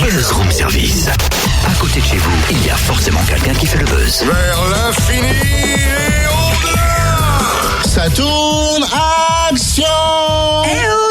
Buzz Room Service. À côté de chez vous, il y a forcément quelqu'un qui fait le buzz. Vers l'infini et au-delà. Ça tourne, action.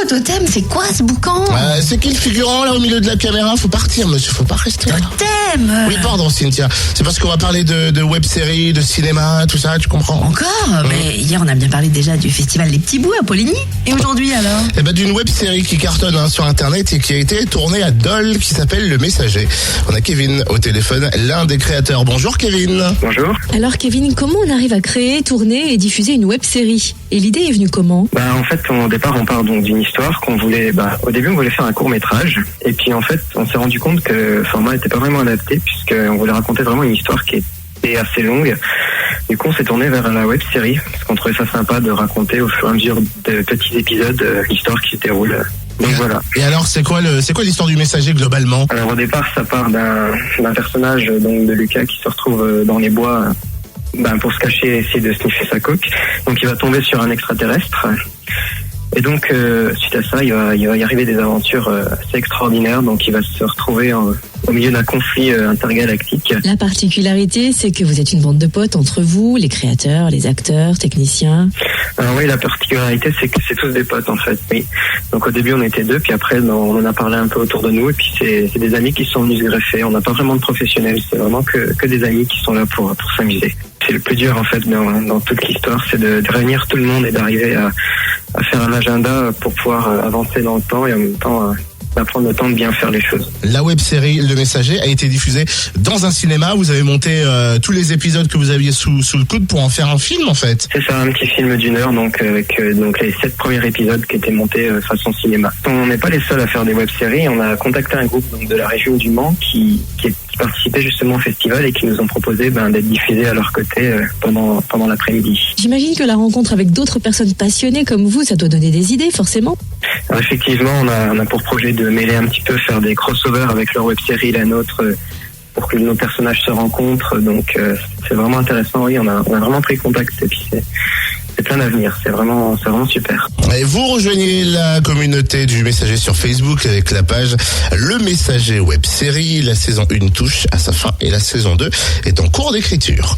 Totem, c'est quoi ce boucan? C'est qui le figurant là au milieu de la caméra? Faut partir, monsieur, faut pas rester là. Totem. Oui, pardon, Cynthia. C'est parce qu'on va parler de web-séries, de cinéma, tout ça, tu comprends? Encore? Mais hier, on a bien parlé déjà du festival Les Petits Bouts à Poligny. Et aujourd'hui, alors? Eh ben, d'une web-série qui cartonne sur Internet et qui a été tournée à Dole, qui s'appelle Le Messager. On a Kevin au téléphone, l'un des créateurs. Bonjour, Kevin. Bonjour. Alors Kevin, comment on arrive à créer, tourner et diffuser une web-série? Et l'idée est venue comment? En fait, au départ, on part donc d'une histoire qu'on voulait. Au début, on voulait faire un court-métrage. Et puis, en fait, on s'est rendu compte que le format n'était pas vraiment adapté, puisqu'on voulait raconter vraiment une histoire qui était assez longue. Du coup, on s'est tourné vers la web-série, parce qu'on trouvait ça sympa de raconter au fur et à mesure de petits épisodes l'histoire qui se déroule. Donc voilà. Et alors, c'est quoi l'histoire du Messager globalement? Alors au départ, ça part d'un personnage donc de Lucas qui se retrouve dans les bois pour se cacher et essayer de sniffer sa coque. Donc il va tomber sur un extraterrestre. Et donc suite à ça, il va y arriver des aventures assez extraordinaires. Donc il va se retrouver au milieu d'un conflit intergalactique. La particularité, c'est que vous êtes une bande de potes entre vous, les créateurs, les acteurs, techniciens. Alors oui, la particularité, c'est que c'est tous des potes en fait. Oui. Donc au début, on était deux, puis après, on en a parlé un peu autour de nous, et puis c'est des amis qui sont venus se greffer. On n'a pas vraiment de professionnels, c'est vraiment que des amis qui sont là pour s'amuser. C'est le plus dur en fait dans toute l'histoire, c'est de réunir tout le monde et d'arriver à faire un agenda pour pouvoir avancer dans le temps et en même temps prendre le temps de bien faire les choses. La web-série Le Messager a été diffusée dans un cinéma. Vous avez monté tous les épisodes que vous aviez sous le coude pour en faire un film en fait. C'est ça, un petit film d'1 heure avec les 7 premiers épisodes qui étaient montés façon cinéma. On n'est pas les seuls à faire des web-séries. On a contacté un groupe de la région du Mans qui participait justement au festival et qui nous ont proposé d'être diffusés à leur côté pendant l'après-midi. J'imagine que la rencontre avec d'autres personnes passionnées comme vous, ça doit donner des idées forcément. Alors effectivement, on a pour projet de mêler un petit peu, faire des crossovers avec leur web-série et la nôtre pour que nos personnages se rencontrent. Donc c'est vraiment intéressant. Oui, on a vraiment pris contact et puis c'est plein d'avenir. C'est vraiment super. Et vous rejoignez la communauté du Messager sur Facebook avec la page Le Messager Web Série. La saison 1 touche à sa fin et la saison 2 est en cours d'écriture.